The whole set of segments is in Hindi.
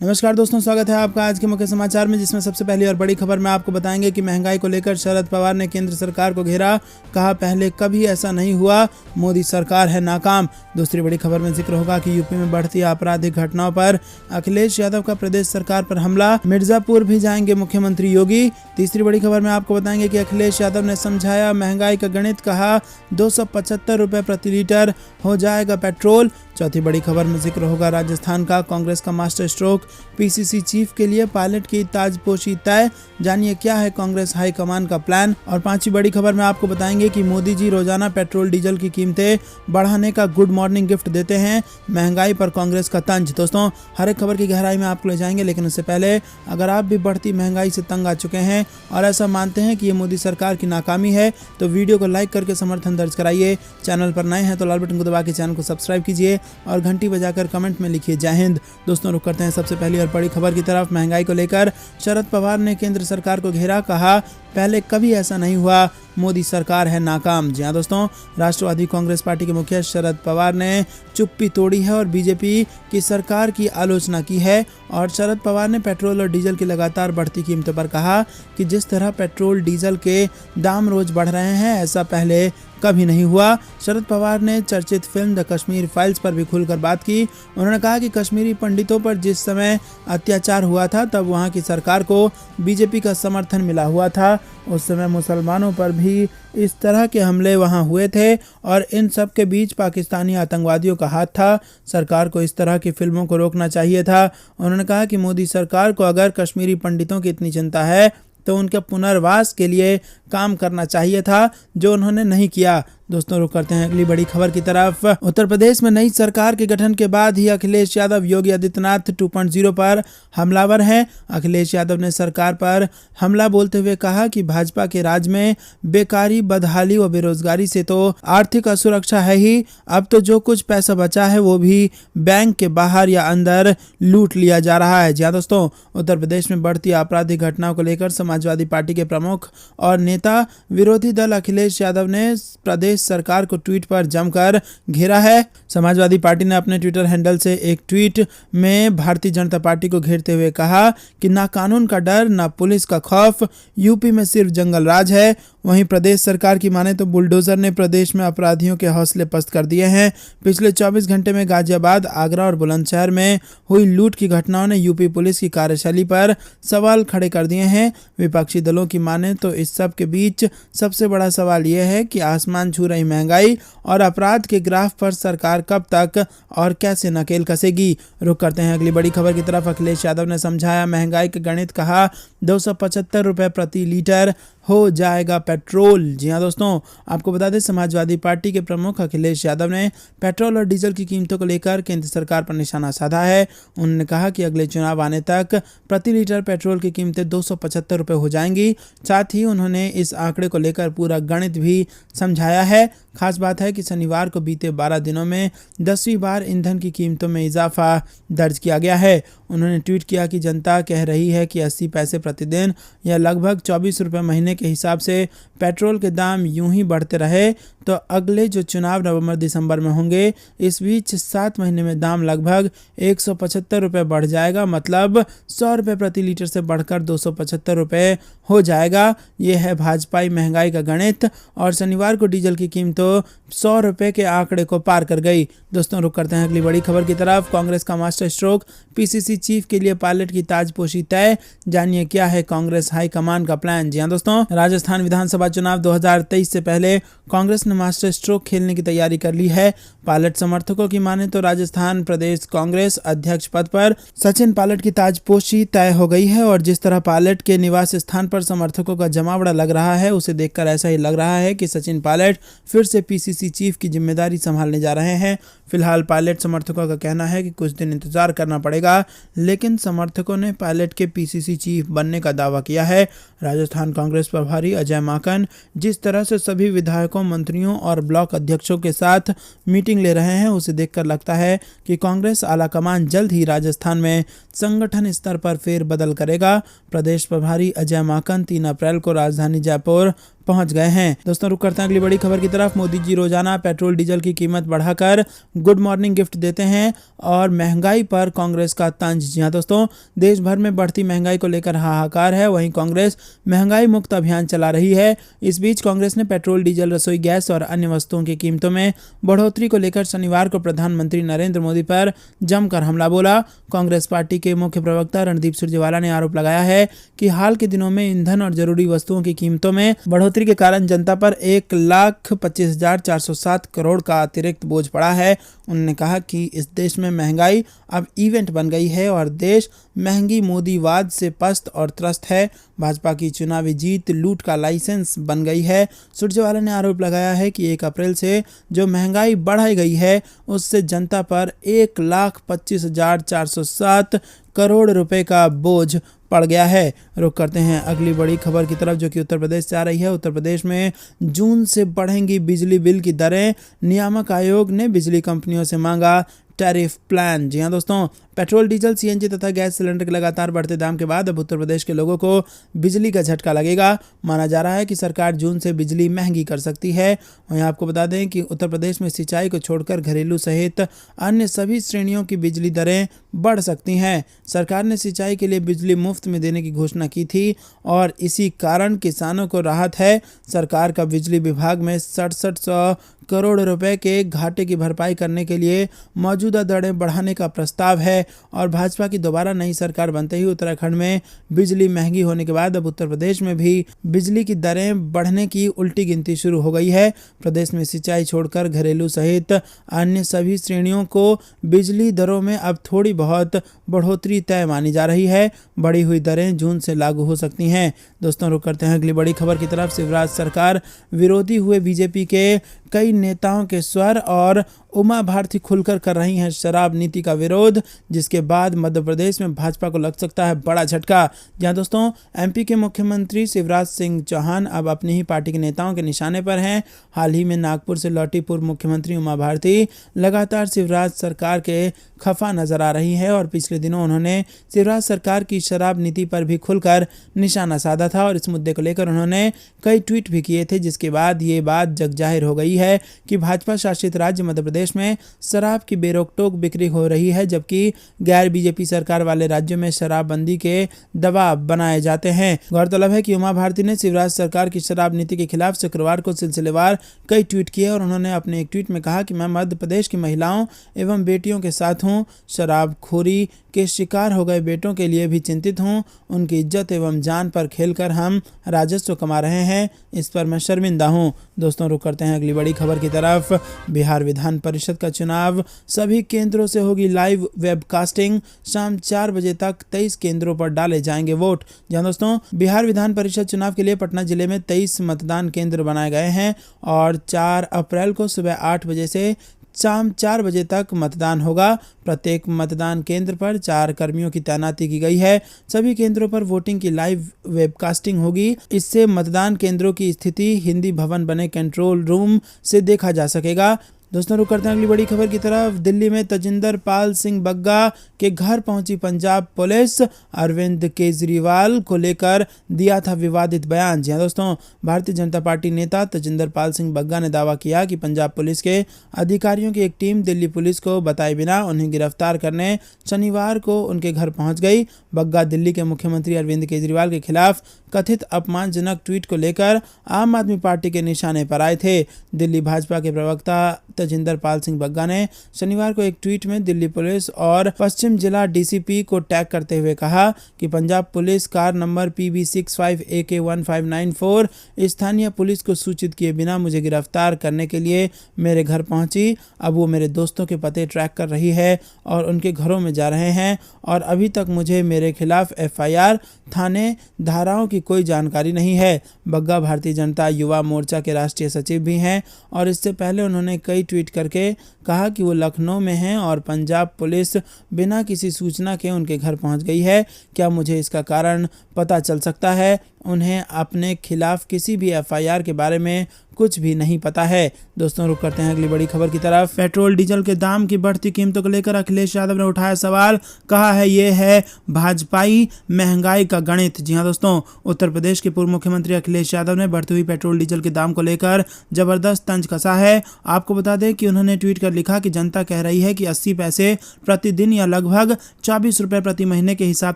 नमस्कार दोस्तों, स्वागत है आपका आज के मुख्य समाचार में, जिसमें सबसे पहली और बड़ी खबर में आपको बताएंगे कि महंगाई को लेकर शरद पवार ने केंद्र सरकार को घेरा। कहा पहले कभी ऐसा नहीं हुआ, मोदी सरकार है नाकाम। दूसरी बड़ी खबर में जिक्र होगा कि यूपी में बढ़ती आपराधिक घटनाओं पर अखिलेश यादव का प्रदेश सरकार पर हमला। मिर्जापुर भी जाएंगे मुख्यमंत्री योगी। तीसरी बड़ी खबर में आपको बताएंगे कि अखिलेश यादव ने समझाया महंगाई का गणित। कहा 275 रुपए प्रति लीटर हो जाएगा पेट्रोल। चौथी बड़ी खबर में जिक्र होगा राजस्थान का। कांग्रेस का मास्टर स्ट्रोक, पीसीसी चीफ के लिए पायलट की ताजपोशी तय। जानिए क्या है कांग्रेस हाईकमान का प्लान। और पांचवी बड़ी खबर में आपको बताएंगे कि मोदी जी रोजाना पेट्रोल डीजल की कीमतें बढ़ाने का गुड मॉर्निंग गिफ्ट देते हैं, महंगाई पर कांग्रेस का तंज। दोस्तों, हर एक खबर की गहराई में आपको ले जाएंगे, लेकिन उससे पहले अगर आप भी बढ़ती महंगाई से तंग आ चुके हैं और ऐसा मानते हैं कि ये मोदी सरकार की नाकामी है, तो वीडियो को लाइक करके समर्थन दर्ज कराइए। चैनल पर नए हैं तो लाल बटन को दबा के चैनल को सब्सक्राइब कीजिए और घंटी बजाकर कमेंट में लिखिए जय हिंद। दोस्तों, रुक करते हैं सबसे पहली और बड़ी खबर की तरफ। महंगाई को लेकर शरद पवार ने केंद्र सरकार को घेरा। कहा पहले कभी ऐसा नहीं हुआ, मोदी सरकार है नाकाम। जी हाँ दोस्तों, राष्ट्रवादी कांग्रेस पार्टी के मुखिया शरद पवार ने चुप्पी तोड़ी है और बीजेपी की सरकार की आलोचना की है। और शरद पवार ने पेट्रोल और डीजल की लगातार बढ़ती कीमतों पर कहा कि जिस तरह पेट्रोल डीजल के दाम रोज बढ़ रहे हैं, ऐसा पहले कभी नहीं हुआ। शरद पवार ने चर्चित फिल्म द कश्मीर फाइल्स पर भी खुलकर बात की। उन्होंने कहा कि कश्मीरी पंडितों पर जिस समय अत्याचार हुआ था, तब वहां की सरकार को बीजेपी का समर्थन मिला हुआ था। उस समय मुसलमानों पर भी इस तरह के हमले वहां हुए थे और इन सब के बीच पाकिस्तानी आतंकवादियों का हाथ था। सरकार को इस तरह की फिल्मों को रोकना चाहिए था। उन्होंने कहा कि मोदी सरकार को अगर कश्मीरी पंडितों की इतनी चिंता है तो उनके पुनर्वास के लिए काम करना चाहिए था, जो उन्होंने नहीं किया। दोस्तों, रुक करते हैं अगली बड़ी खबर की तरफ। उत्तर प्रदेश में नई सरकार के गठन के बाद ही अखिलेश यादव योगी आदित्यनाथ 2.0 पर हमलावर हैं। अखिलेश यादव ने सरकार पर हमला बोलते हुए कहा कि भाजपा के राज में बेकारी, बदहाली व बेरोजगारी से तो आर्थिक असुरक्षा है ही, अब तो जो कुछ पैसा बचा है वो भी बैंक के बाहर या अंदर लूट लिया जा रहा है। जी हाँ दोस्तों, उत्तर प्रदेश में बढ़ती आपराधिक घटनाओं को लेकर समाजवादी पार्टी के प्रमुख और नेता विरोधी दल अखिलेश यादव ने प्रदेश सरकार को ट्वीट पर जमकर घेरा है। समाजवादी पार्टी ने अपने ट्विटर हैंडल से एक ट्वीट में भारतीय जनता पार्टी को घेरते हुए कहा कि ना कानून का डर, ना पुलिस का खौफ, यूपी में सिर्फ जंगल राज है। वहीं प्रदेश सरकार की माने तो बुलडोजर ने प्रदेश में अपराधियों के हौसले पस्त कर दिए हैं। पिछले 24 घंटे में गाजियाबाद, आगरा और बुलंदशहर में हुई लूट की घटनाओं ने यूपी पुलिस की कार्यशैली पर सवाल खड़े कर दिए हैं। विपक्षी दलों की माने तो इस सब के बीच सबसे बड़ा सवाल यह है कि आसमान छू रही महंगाई और अपराध के ग्राफ पर सरकार कब तक और कैसे नकेल कसेगी। रुक करते हैं अगली बड़ी खबर की तरफ। अखिलेश यादव ने समझाया महंगाई के गणित। कहा 275 रुपए प्रति लीटर हो जाएगा पेट्रोल। जी हाँ दोस्तों, आपको बता दें समाजवादी पार्टी के प्रमुख अखिलेश यादव ने पेट्रोल और डीजल की कीमतों को लेकर केंद्र सरकार पर निशाना साधा है। उन्होंने कहा कि अगले चुनाव आने तक प्रति लीटर पेट्रोल की कीमतें 275 रुपए हो जाएंगी। साथ ही उन्होंने इस आंकड़े को लेकर पूरा गणित भी समझाया है। खास बात है कि शनिवार को बीते 12 दिनों में 10वीं बार ईंधन की कीमतों में इजाफा दर्ज किया गया है। उन्होंने ट्वीट किया कि जनता कह रही है कि 80 पैसे प्रतिदिन या लगभग 24 रुपये महीने के हिसाब से पेट्रोल के दाम यूं ही बढ़ते रहे तो अगले जो चुनाव नवंबर दिसंबर में होंगे, इस बीच 7 महीने में दाम लगभग 175 रुपये बढ़ जाएगा। मतलब 100 रुपये प्रति लीटर से बढ़कर 275 रुपये हो जाएगा। ये है भाजपाई महंगाई का गणित। और शनिवार को डीजल की कीमतों 100 रुपये के आंकड़े को पार कर गई। दोस्तों, रुक करते हैं अगली बड़ी खबर की तरफ। कांग्रेस का मास्टर स्ट्रोक, पीसीसी चीफ के लिए पायलट की ताजपोशी तय। जानिए क्या है कांग्रेस हाईकमान का प्लान। जी हाँ दोस्तों, राजस्थान विधानसभा चुनाव 2023 से पहले कांग्रेस ने मास्टर स्ट्रोक खेलने की तैयारी कर ली है। पायलट समर्थकों की माने तो राजस्थान प्रदेश कांग्रेस अध्यक्ष पद पर सचिन पायलट की ताजपोशी तय हो गई है। और जिस तरह पायलट के निवास स्थान पर समर्थकों का जमावड़ा लग रहा है, उसे देखकर ऐसा ही लग रहा है कि सचिन पायलट फिर से पीसीसी चीफ की जिम्मेदारी संभालने जा रहे हैं। फिलहाल पायलट समर्थकों का कहना है कि कुछ दिन इंतजार करना पड़ेगा, लेकिन समर्थकों ने पायलट के पीसीसी चीफ बनने का दावा किया है। राजस्थान कांग्रेस प्रभारी अजय माकन जिस तरह से सभी विधायकों, मंत्रियों और ब्लॉक अध्यक्षों के साथ मीटिंग ले रहे हैं, उसे देखकर लगता है कि कांग्रेस आलाकमान जल्द ही राजस्थान में संगठन स्तर पर फेरबदल करेगा। प्रदेश प्रभारी अजय माकन 3 अप्रैल को राजधानी जयपुर पहुंच गए हैं। दोस्तों रुक करते हैं अगली बड़ी खबर की तरफ। मोदी जी रोजाना पेट्रोल डीजल की कीमत बढ़ाकर गुड मॉर्निंग गिफ्ट देते हैं और महंगाई पर कांग्रेस का तंज। जी हां दोस्तों, देश भर में बढ़ती महंगाई को लेकर हाहाकार है। वहीं कांग्रेस महंगाई मुक्त अभियान चला रही है। इस बीच कांग्रेस ने पेट्रोल डीजल रसोई गैस और अन्य वस्तुओं की कीमतों में बढ़ोतरी को लेकर शनिवार को प्रधानमंत्री नरेंद्र मोदी पर जमकर हमला बोला। कांग्रेस पार्टी के मुख्य प्रवक्ता रणदीप सुरजेवाला ने आरोप लगाया है कि हाल के दिनों में ईंधन और जरूरी वस्तुओं की कीमतों में बढ़ोतरी के कारण जनता पर 1,25,407 करोड़ का अतिरिक्त बोझ पड़ा है। उन्होंने कहा कि इस देश में महंगाई अब इवेंट बन गई है और देश महंगी मोदीवाद से पस्त और त्रस्त है। भाजपा की चुनावी जीत लूट का लाइसेंस बन गई है। सुरजेवाला ने आरोप लगाया है कि 1 अप्रैल से जो महंगाई बढ़ाई गई है उससे जनता पर 1,25,407 करोड़ रुपए का बोझ पड़ गया है। रुक करते हैं अगली बड़ी खबर की तरफ जो कि उत्तर प्रदेश से आ रही है। उत्तर प्रदेश में जून से बढ़ेंगी बिजली बिल की दरें। नियामक आयोग ने बिजली कंपनियों से मांगा टैरिफ प्लान। जी हां दोस्तों, पेट्रोल डीजल सीएनजी तथा गैस सिलेंडर के लगातार बढ़ते दाम के बाद अब उत्तर प्रदेश के लोगों को बिजली का झटका लगेगा। माना जा रहा है कि सरकार जून से बिजली महंगी कर सकती है। वहीं आपको बता दें कि उत्तर प्रदेश में सिंचाई को छोड़कर घरेलू सहित अन्य सभी श्रेणियों की बिजली दरें बढ़ सकती हैं। सरकार ने सिंचाई के लिए बिजली मुफ्त में देने की घोषणा की थी और इसी कारण किसानों को राहत है। सरकार का बिजली विभाग में 6700 करोड़ रुपए के घाटे की भरपाई करने के लिए मौजूदा दरें बढ़ाने का प्रस्ताव है और भाजपा की दोबारा नई सरकार बनते ही उत्तराखंड में बिजली महंगी होने के बाद अब उत्तर प्रदेश में भी बिजली की दरें बढ़ने की उल्टी गिनती शुरू हो गई है। प्रदेश में सिंचाई छोड़कर घरेलू सहित अन्य सभी श्रेणियों को बिजली दरों में अब थोड़ी बहुत बढ़ोतरी तय मानी जा रही है। बढ़ी हुई दरें जून से लागू हो सकती हैं। दोस्तों रुक करते हैं अगली बड़ी खबर की तरफ। शिवराज सरकार विरोधी हुए बीजेपी के कई नेताओं के स्वर और उमा भारती खुलकर कर रही हैं शराब नीति का विरोध, जिसके बाद मध्य प्रदेश में भाजपा को लग सकता है बड़ा झटका। जहां दोस्तों एमपी के मुख्यमंत्री शिवराज सिंह चौहान अब अपनी ही पार्टी के नेताओं के निशाने पर हैं। हाल ही में नागपुर से लौटी पूर्व मुख्यमंत्री उमा भारती लगातार शिवराज सरकार के खफा नजर आ रही है और पिछले दिनों उन्होंने शिवराज सरकार की शराब नीति पर भी खुलकर निशाना साधा था और इस मुद्दे को लेकर उन्होंने कई ट्वीट भी किए थे, जिसके बाद ये बात जग जाहिर हो गई है कि भाजपा शासित राज्य मध्य प्रदेश में शराब की बेरोक-टोक बिक्री हो रही है, जबकि गैर बीजेपी सरकार वाले राज्यों में शराबबंदी के दबाव बनाए जाते हैं। गौरतलब है कि उमा भारती ने शिवराज सरकार की शराब नीति के खिलाफ शुक्रवार को सिलसिलेवार कई ट्वीट किए और उन्होंने अपने एक ट्वीट में कहा कि मैं मध्य प्रदेश की महिलाओं एवं बेटियों के साथ हूँ। शराबखोरी के शिकार हो गए बेटों के लिए भी चिंतित हूँ। उनकी इज्जत एवं जान पर खेलकर हम राजस्व कमा रहे हैं, इस पर मैं शर्मिंदा हूँ। दोस्तों रुक करते हैं अगली बड़ी खबर की तरफ। बिहार विधान परिषद का चुनाव सभी केंद्रों से होगी लाइव वेबकास्टिंग। शाम 4 बजे तक 23 केंद्रों पर डाले जाएंगे वोट। जहां दोस्तों बिहार विधान परिषद चुनाव के लिए पटना जिले में 23 मतदान केंद्र बनाए गए हैं और 4 अप्रैल को सुबह 8 बजे से शाम 4 बजे तक मतदान होगा। प्रत्येक मतदान केंद्र पर 4 कर्मियों की तैनाती की गई है। सभी केंद्रों पर वोटिंग की लाइव वेबकास्टिंग होगी। इससे मतदान केंद्रों की स्थिति हिंदी भवन बने कंट्रोल रूम से देखा जा सकेगा। दोस्तों रुक करते हैं अगली बड़ी खबर की तरफ। दिल्ली में तजिंदर पाल सिंह बग्गा के घर पहुंची पंजाब पुलिस। अरविंद केजरीवाल को लेकर दिया था विवादित बयान। जी हां दोस्तों, भारतीय जनता पार्टी नेता तजिंदर पाल सिंह बग्गा ने दावा किया कि पंजाब पुलिस के अधिकारियों की एक टीम दिल्ली पुलिस को बताए बिना उन्हें गिरफ्तार करने शनिवार को उनके घर पहुंच गई। बग्गा दिल्ली के मुख्यमंत्री अरविंद केजरीवाल के खिलाफ कथित अपमानजनक ट्वीट को लेकर आम आदमी पार्टी के निशाने पर आए थे। दिल्ली भाजपा के प्रवक्ता तजिंदर पाल सिंह बग्गा ने शनिवार को एक ट्वीट में दिल्ली पुलिस और पश्चिम जिला डीसीपी को टैग करते हुए कहा कि Punjab police car number PB65AK1594 स्थानीय पुलिस को सूचित किए बिना मुझे गिरफ्तार करने के लिए मेरे घर पहुंची। अब वो मेरे दोस्तों के पते ट्रैक कर रही है और उनके घरों में जा रहे हैं और अभी तक मुझे मेरे खिलाफ FIR थाने धाराओं की कोई जानकारी नहीं है। बग्गा भारतीय जनता युवा मोर्चा के राष्ट्रीय सचिव भी हैं और इससे पहले उन्होंने कई ट्वीट करके कहा कि वो लखनऊ में हैं और पंजाब पुलिस बिना किसी सूचना के उनके घर पहुंच गई है। क्या मुझे इसका कारण पता चल सकता है? उन्हें अपने खिलाफ किसी भी एफआईआर के बारे में कुछ भी नहीं पता है। दोस्तों रुक करते हैं अगली बड़ी खबर की तरफ। पेट्रोल डीजल के दाम की बढ़ती कीमतों को लेकर अखिलेश यादव ने उठाया सवाल, कहा है ये है भाजपाई महंगाई का गणित। जी हां दोस्तों, उत्तर प्रदेश के पूर्व मुख्यमंत्री अखिलेश यादव ने बढ़ती हुई पेट्रोल डीजल के दाम को लेकर जबरदस्त तंज कसा है। आपको बता दें कि उन्होंने ट्वीट कर लिखा कि जनता कह रही है कि 80 पैसे प्रतिदिन या लगभग 24 रुपए प्रति महीने के हिसाब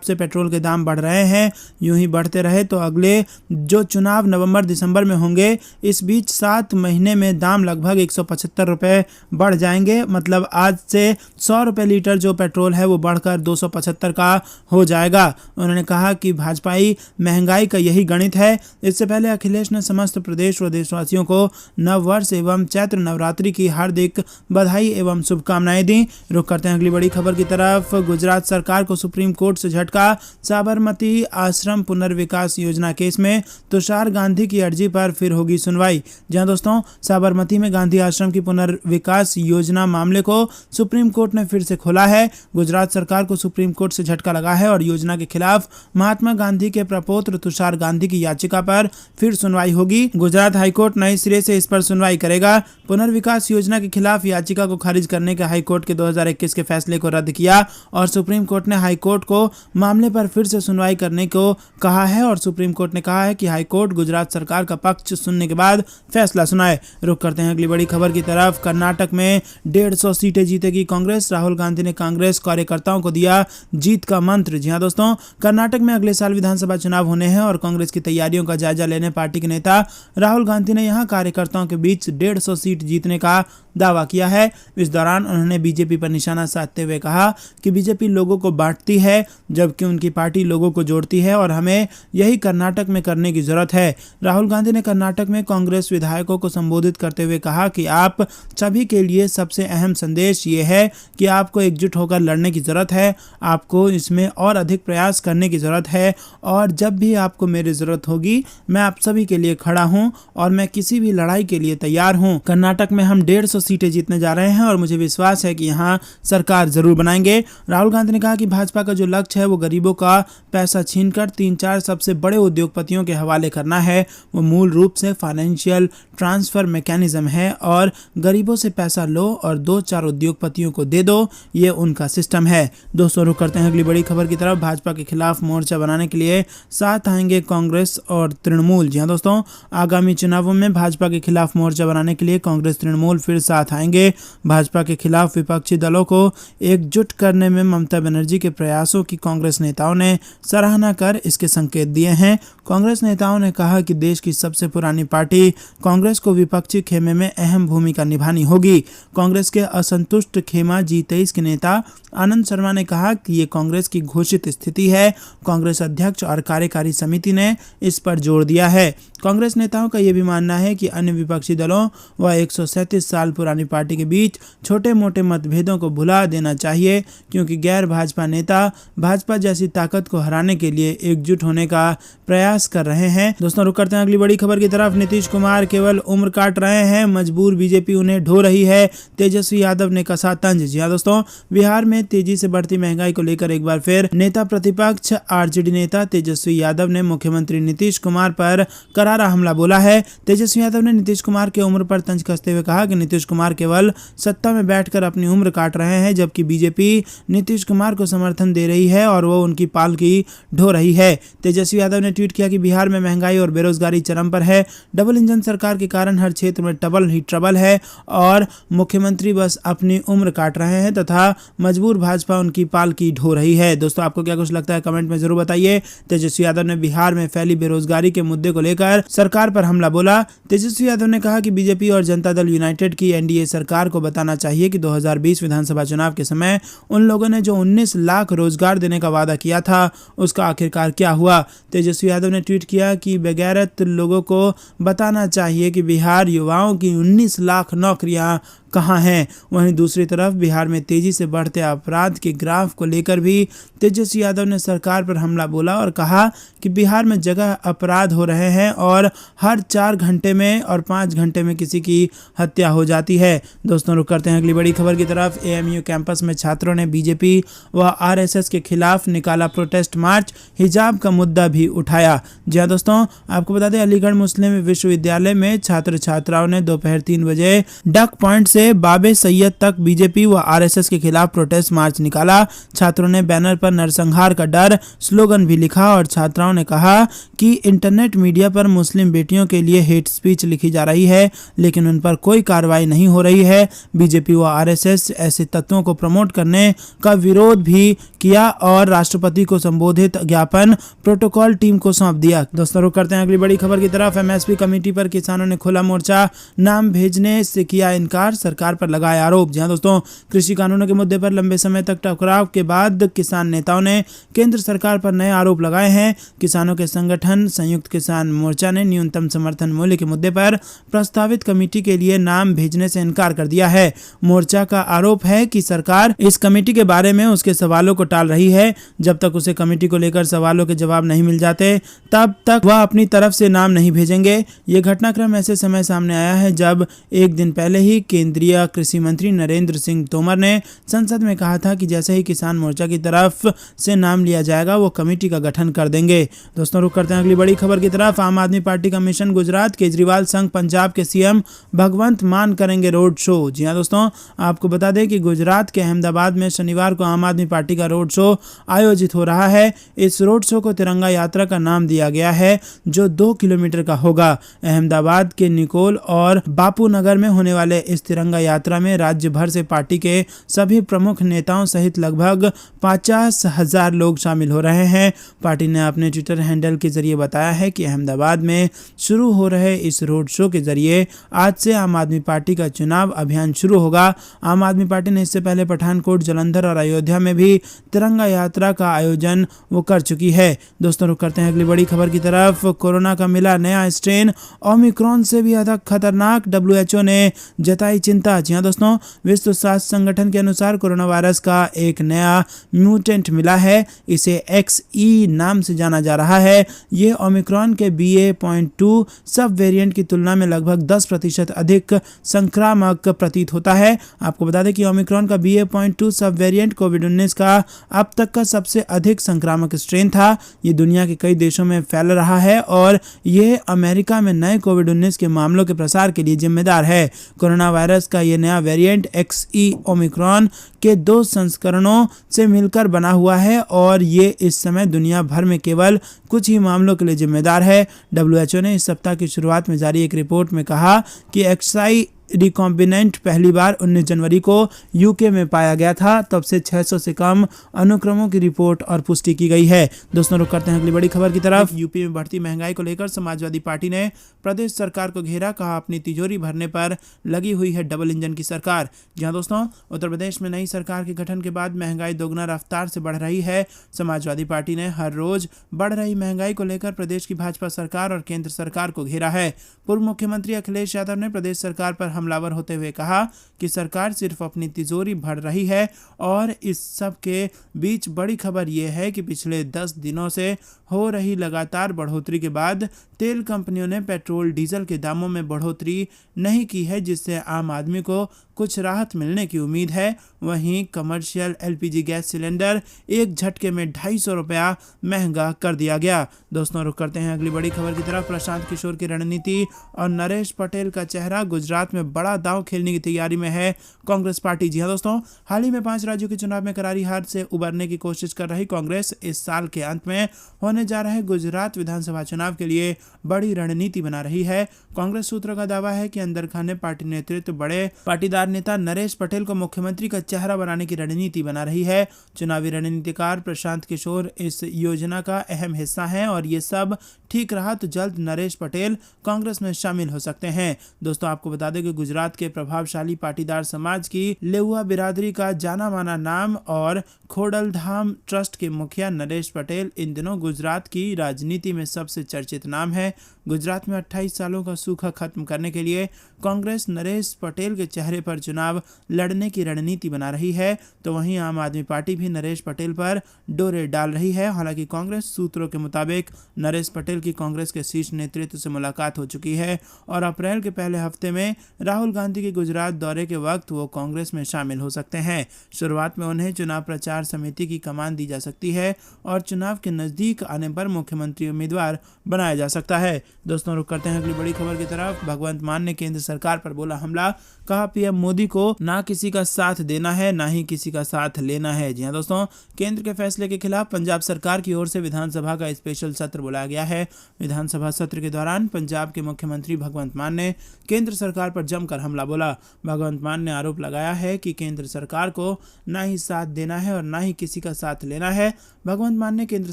से पेट्रोल के दाम बढ़ रहे हैं। यूं ही बढ़ते रहे तो अगले जो चुनाव नवंबर दिसंबर में होंगे, इस बीच 7 महीने में दाम लगभग 175 रुपए बढ़ जाएंगे। मतलब आज से 100 रुपए लीटर जो पेट्रोल है वो बढ़कर 275 का हो जाएगा। उन्होंने कहा कि भाजपाई महंगाई का यही गणित है। इससे पहले अखिलेश ने समस्त प्रदेश व देशवासियों को नव वर्ष एवं चैत्र नवरात्रि की हार्दिक बधाई एवं शुभकामनाएं दी। रुक करते हैं अगली बड़ी खबर की तरफ। गुजरात सरकार को सुप्रीम कोर्ट से झटका। साबरमती आश्रम पुनर्विकास योजना केस में तुषार गांधी की अर्जी पर फिर होगी सुनवाई। जहां दोस्तों, साबरमती में गांधी आश्रम की पुनर्विकास योजना मामले को सुप्रीम कोर्ट ने फिर से खोला है। गुजरात सरकार को सुप्रीम कोर्ट से झटका लगा है और योजना के खिलाफ महात्मा गांधी के प्रपौत्र तुषार गांधी की याचिका पर फिर सुनवाई होगी। गुजरात हाईकोर्ट नए सिरे से इस पर सुनवाई करेगा। पुनर्विकास योजना के खिलाफ याचिका को खारिज करने के हाईकोर्ट के 2021 के फैसले को रद्द किया और सुप्रीम कोर्ट ने हाईकोर्ट को मामले पर फिर से सुनवाई करने को कहा है और सुप्रीम कोर्ट ने कहा है कि हाईकोर्ट गुजरात सरकार का पक्ष सुनने के बाद फैसला सुनाए। रुक करते हैं अगली बड़ी खबर की तरफ। कर्नाटक में 150 सीटें जीतेगी कांग्रेस। राहुल गांधी ने कांग्रेस कार्यकर्ताओं को दिया जीत का मंत्र। जी हां दोस्तों, कर्नाटक में अगले साल विधानसभा चुनाव होने हैं और कांग्रेस की तैयारियों का जायजा लेने पार्टी के नेता राहुल गांधी ने यहां कार्यकर्ताओं के बीच 150 सीट जीतने का दावा किया है। इस दौरान उन्होंने बीजेपी पर निशाना साधते हुए कहा कि बीजेपी लोगों को बांटती है जबकि उनकी पार्टी लोगों को जोड़ती है और हमें यही कर्नाटक में करने की जरूरत है। राहुल गांधी ने कर्नाटक में कांग्रेस विधायकों को संबोधित करते हुए कहा कि आप सभी के लिए सबसे अहम संदेश ये है कि आपको एकजुट होकर लड़ने की जरूरत है। आपको इसमें और अधिक प्रयास करने की जरूरत है और जब भी आपको मेरी जरूरत होगी मैं आप सभी के लिए खड़ा हूं और मैं किसी भी लड़ाई के लिए तैयार हूं। कर्नाटक में हम 150 सीटें जीतने जा रहे हैं और मुझे विश्वास है कि यहां सरकार जरूर बनाएंगे। राहुल गांधी ने कहा कि भाजपा का जो लक्ष्य है वो गरीबों का पैसा छीनकर 3-4 सबसे बड़े उद्योगपतियों के हवाले करना है। वो मूल रूप से फाइनेंशियल ट्रांसफर मैकेनिज्म है और गरीबों से पैसा लो और 2-4 उद्योगपतियों को दे दो, ये उनका सिस्टम है। दोस्तों रुक करते हैं अगली बड़ी खबर की तरफ। भाजपा के खिलाफ मोर्चा बनाने के लिए साथ आएंगे कांग्रेस और तृणमूल। जी हां दोस्तों, आगामी चुनावों में भाजपा के खिलाफ मोर्चा बनाने के लिए कांग्रेस तृणमूल फिर साथ आएंगे। भाजपा के खिलाफ विपक्षी दलों को एकजुट करने में ममता बनर्जी के प्रयासों की कांग्रेस नेताओं ने सराहना कर इसके संकेत दिए हैं। कांग्रेस नेताओं ने कहा कि देश की सबसे पुरानी पार्टी कांग्रेस को विपक्षी खेमे में अहम भूमिका निभानी होगी। कांग्रेस के असंतुष्ट खेमा G23 के नेता आनंद शर्मा ने कहा कि ये कांग्रेस की घोषित स्थिति है। कांग्रेस अध्यक्ष और कार्यकारी समिति ने इस पर जोर दिया है। कांग्रेस नेताओं का यह भी मानना है कि अन्य विपक्षी दलों व 137 साल पुरानी पार्टी के बीच छोटे मोटे मतभेदों को भुला देना चाहिए क्योंकि गैर भाजपा नेता भाजपा जैसी ताकत को हराने के लिए एकजुट होने का प्रयास कर रहे हैं। दोस्तों रुक करते हैं अगली बड़ी खबर की तरफ। नीतीश कुमार केवल उम्र काट रहे हैं, मजबूर बीजेपी उन्हें ढो रही है, तेजस्वी यादव ने कसा तंज। जी हां दोस्तों, बिहार में तेजी से बढ़ती महंगाई को लेकर एक बार फिर नेता प्रतिपक्ष आरजेडी नेता तेजस्वी यादव ने मुख्यमंत्री नीतीश कुमार पर करारा हमला बोला है। तेजस्वी यादव ने नीतीश कुमार के उम्र पर तंज कसते हुए कहा कि नीतीश कुमार केवल सत्ता में बैठकर अपनी उम्र काट रहे हैं जबकि बीजेपी नीतीश कुमार को समर्थन दे रही है और वो उनकी पालकी ढो रही है। तेजस्वी यादव ने ट्वीट किया कि बिहार में महंगाई और बेरोजगारी चरम पर है। डबल इंजन सरकार के कारण हर क्षेत्र में डबल ही ट्रबल है और मुख्यमंत्री बस अपनी उम्र काट रहे हैं तथा मजबूर भाजपा उनकी पालकी ढो रही है। दोस्तों आपको क्या कुछ लगता है कमेंट में जरूर बताइए। तेजस्वी यादव ने बिहार में फैली बेरोजगारी के मुद्दे को लेकर सरकार पर हमला बोला। तेजस्वी यादव ने कहा कि बीजेपी और जनता दल यूनाइटेड की एनडीए सरकार को बताना चाहिए कि 2020 विधानसभा चुनाव के समय उन लोगों ने जो 19 लाख रोजगार देने का वादा किया था उसका आखिरकार क्या हुआ। तेजस्वी यादव ने ट्वीट किया कि बेगैरत लोगों को बताना चाहिए कि बिहार युवाओं की 19 लाख नौकरियां कहाँ हैं। वहीं दूसरी तरफ बिहार में तेजी से बढ़ते अपराध के ग्राफ को लेकर भी तेजस्वी यादव ने सरकार पर हमला बोला और कहा कि बिहार में जगह अपराध हो रहे हैं और हर 4 घंटे में और 5 घंटे में किसी की हत्या हो जाती है। दोस्तों रुक करते हैं अगली बड़ी खबर की तरफ। एएमयू कैंपस में छात्रों ने बीजेपी व आरएसएस के खिलाफ निकाला प्रोटेस्ट मार्च, हिजाब का मुद्दा भी उठाया। जी हाँ दोस्तों, आपको बता दें अलीगढ़ मुस्लिम विश्वविद्यालय में छात्र छात्राओं ने दोपहर 3 बजे डक पॉइंट से बाबे सैयद तक बीजेपी व आरएसएस के खिलाफ प्रोटेस्ट मार्च निकाला। छात्रों ने बैनर पर नरसंहार का डर स्लोगन भी लिखा और छात्राओं ने कहा कि इंटरनेट मीडिया पर मुस्लिम बेटियों के लिए हेट स्पीच लिखी जा रही है, लेकिन उन पर कोई कार्रवाई नहीं हो रही है। बीजेपी व आरएसएस ऐसे तत्वों को प्रमोट करने का विरोध भी किया और राष्ट्रपति को संबोधित ज्ञापन प्रोटोकॉल टीम को सौंप दिया। दोस्तों रुक करते हैं अगली बड़ी खबर की तरफ। एमएसपी कमेटी पर किसानों ने खुला मोर्चा, नाम भेजने से किया इनकार, सरकार पर लगाया आरोप। जहां दोस्तों कृषि कानूनों के मुद्दे पर लंबे समय तक टकराव के बाद किसान नेताओं ने केंद्र सरकार पर नए आरोप लगाए हैं। किसानों के संगठन संयुक्त किसान मोर्चा ने न्यूनतम समर्थन मूल्य के मुद्दे पर प्रस्तावित कमेटी के लिए नाम भेजने से इनकार कर दिया है। मोर्चा का आरोप है कि सरकार इस कमेटी के बारे में उसके सवालों को टाल रही है। जब तक उसे कमेटी को लेकर सवालों के जवाब नहीं मिल जाते तब तक वह अपनी तरफ से नाम नहीं भेजेंगे। ये घटनाक्रम ऐसे समय सामने आया है जब एक दिन पहले ही केंद्रीय कृषि मंत्री नरेंद्र सिंह तोमर ने संसद में कहा था कि जैसे ही किसान मोर्चा की तरफ से नाम लिया जाएगा वो कमेटी का गठन कर देंगे। दोस्तों रुक करते हैं अगली बड़ी खबर की तरफ। आम आदमी पार्टी का मिशन गुजरात, केजरीवाल संग पंजाब के सीएम भगवंत मान करेंगे रोड शो। जी हाँ दोस्तों, आपको बता दें कि गुजरात के अहमदाबाद में शनिवार को आम आदमी पार्टी का रोड शो आयोजित हो रहा है। इस रोड शो को तिरंगा यात्रा का नाम दिया गया है जो 2 किलोमीटर का होगा। अहमदाबाद के निकोल और बापू नगर में होने वाले इस तिरंगा यात्रा में राज्य भर से पार्टी के सभी प्रमुख नेताओं सहित लगभग 50,000 लोग शामिल हो रहे हैं। पार्टी ने अपने ट्विटर हैंडल के जरिए बताया है कि अहमदाबाद में शुरू हो रहे इस रोड शो के जरिए आज से आम आदमी पार्टी का चुनाव अभियान शुरू होगा। आम आदमी पार्टी ने इससे पहले पठानकोट, जालंधर और अयोध्या में भी तिरंगा यात्रा का आयोजन वो कर चुकी है। दोस्तों रुक करते हैं अगली बड़ी खबर की तरफ। कोरोना का मिला नया स्ट्रेन, ओमिक्रॉन से भी अधिक खतरनाक, डब्ल्यूएचओ ने जताई चिंता। जी हाँ दोस्तों, विश्व स्वास्थ्य संगठन के अनुसार कोरोना वायरस का एक नया म्यूटेंट मिला है। इसे XE नाम से जाना जा रहा है। ये ओमिक्रॉन के BA.2 सब वेरिएंट की तुलना में लगभग 10% अधिक संक्रामक प्रतीत होता है। आपको बता दें कि ओमिक्रॉन का BA.2 सब वेरिएंट कोविड-19 का अब तक का सबसे अधिक संक्रामक स्ट्रेन था। ये दुनिया के कई देशों में फैल रहा है और ये अमेरिका में नए कोविड-19 के मामलों के प्रसार के लिए जिम्मेदार है। कोरोना वायरस का ये नया वेरिएंट XE ओमिक्रॉन के 2 संस्करणों से मिलकर बना हुआ है और ये इस समय दुनिया भर में केवल कुछ ही मामलों के लिए जिम्मेदार है। डब्ल्यूएचओ ने इस सप्ताह की शुरुआत में जारी एक रिपोर्ट में कहा कि XI रिकॉम्बिनेंट पहली बार 19 जनवरी को यूके में पाया गया था। तब से 600 से कम अनुक्रमों की रिपोर्ट और पुष्टि की गई है। दोस्तों रुक करते हैं अगली बड़ी खबर की तरफ। यूपी में बढ़ती महंगाई को लेकर समाजवादी पार्टी ने प्रदेश सरकार को घेरा, कहा अपनी तिजोरी भरने पर लगी हुई है डबल इंजन की सरकार। जहां दोस्तों उत्तर प्रदेश में नई सरकार के गठन के बाद महंगाई दोगुना रफ्तार से बढ़ रही है। समाजवादी पार्टी ने हर रोज बढ़ रही महंगाई को लेकर प्रदेश की भाजपा सरकार और केंद्र सरकार को घेरा है। पूर्व मुख्यमंत्री अखिलेश यादव ने प्रदेश सरकार पर हमलावर होते हुए कहा कि सरकार सिर्फ अपनी तिजोरी भर रही है और इस सब के बीच बड़ी खबर यह है कि पिछले 10 दिनों से हो रही लगातार बढ़ोतरी के बाद तेल कंपनियों ने पेट्रोल डीजल के दामों में बढ़ोतरी नहीं की है, जिससे आम आदमी को कुछ राहत मिलने की उम्मीद है। वहीं कमर्शियल LPG गैस सिलेंडर एक झटके में 250 रुपया महंगा कर दिया गया। दोस्तों रुक करते हैं अगली बड़ी खबर की तरफ। प्रशांत किशोर की रणनीति और नरेश पटेल का चेहरा, गुजरात में बड़ा दांव खेलने की तैयारी में है कांग्रेस पार्टी। जी हाँ दोस्तों, हाल ही में 5 राज्यों के चुनाव में करारी हार से उबरने की कोशिश कर रही कांग्रेस इस साल के अंत में होने जा रहे गुजरात विधानसभा चुनाव के लिए बड़ी रणनीति बना रही है। कांग्रेस सूत्रों का दावा है कि अंदर खाने पार्टी नेतृत्व बड़े पाटीदार नेता नरेश पटेल को मुख्यमंत्री का चेहरा बनाने की रणनीति बना रही है। चुनावी रणनीतिकार प्रशांत किशोर इस योजना का अहम हिस्सा हैं और ये सब ठीक रहा तो जल्द नरेश पटेल कांग्रेस में शामिल हो सकते हैं। दोस्तों आपको बता दें कि गुजरात के प्रभावशाली पाटीदार समाज की लेहुआ बिरादरी का जाना माना नाम और खोडलधाम ट्रस्ट के मुखिया नरेश पटेल इन दिनों गुजरात की राजनीति में सबसे चर्चित नाम है। गुजरात में 28 सालों का सूखा खत्म करने के लिए कांग्रेस नरेश पटेल के चेहरे पर पर चुनाव लड़ने की रणनीति बना रही है, तो वहीं आम आदमी पार्टी भी नरेश पटेल पर डोरे डाल रही है। हालांकि कांग्रेस सूत्रों के मुताबिक नरेश पटेल की कांग्रेस के शीर्ष नेतृत्व से मुलाकात हो चुकी है और अप्रैल के पहले हफ्ते में राहुल गांधी के गुजरात दौरे के वक्त वो कांग्रेस में शामिल हो सकते हैं। शुरुआत में उन्हें चुनाव प्रचार समिति की कमान दी जा सकती है और चुनाव के नजदीक आने पर मुख्यमंत्री उम्मीदवार बनाया जा सकता है। दोस्तों, रुक करते हैं अगली बड़ी खबर की तरफ। भगवंत मान ने केंद्र सरकार पर बोला हमला, कहा पीएम मोदी को ना किसी का साथ देना है ना ही किसी का साथ लेना है। जी हां दोस्तों, केंद्र के फैसले के खिलाफ पंजाब सरकार की ओर से विधानसभा का स्पेशल सत्र बुलाया गया है। विधानसभा सत्र के दौरान पंजाब के मुख्यमंत्री भगवंत मान ने केंद्र सरकार पर जमकर हमला बोला। भगवंत मान ने आरोप लगाया है कि केंद्र सरकार को ना ही साथ देना है और ना ही किसी का साथ लेना है। भगवंत मान ने केंद्र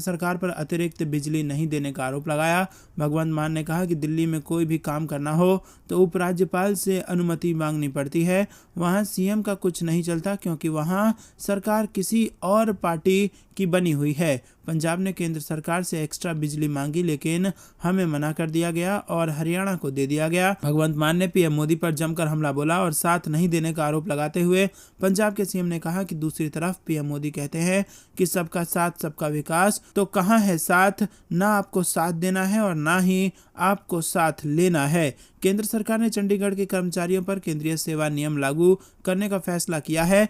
सरकार पर अतिरिक्त बिजली नहीं देने का आरोप लगाया। भगवंत मान ने कहा कि दिल्ली में कोई भी काम करना हो तो उपराज्यपाल से अनुमति मांगनी पड़ती है, वहां सीएम का कुछ नहीं चलता क्योंकि वहां सरकार किसी और पार्टी की बनी हुई है। पंजाब ने केंद्र सरकार से एक्स्ट्रा बिजली मांगी लेकिन हमें मना कर दिया गया और हरियाणा को दे दिया गया। भगवंत मान ने पीएम मोदी पर जमकर हमला बोला और साथ नहीं देने का आरोप लगाते हुए पंजाब के सीएम ने कहा कि दूसरी तरफ पीएम मोदी कहते हैं कि सबका साथ सबका विकास, तो कहां है साथ? ना आपको साथ देना है और ना ही आपको साथ लेना है। केंद्र सरकार ने चंडीगढ़ के कर्मचारियों पर केंद्रीय सेवा नियम लागू करने का फैसला किया है।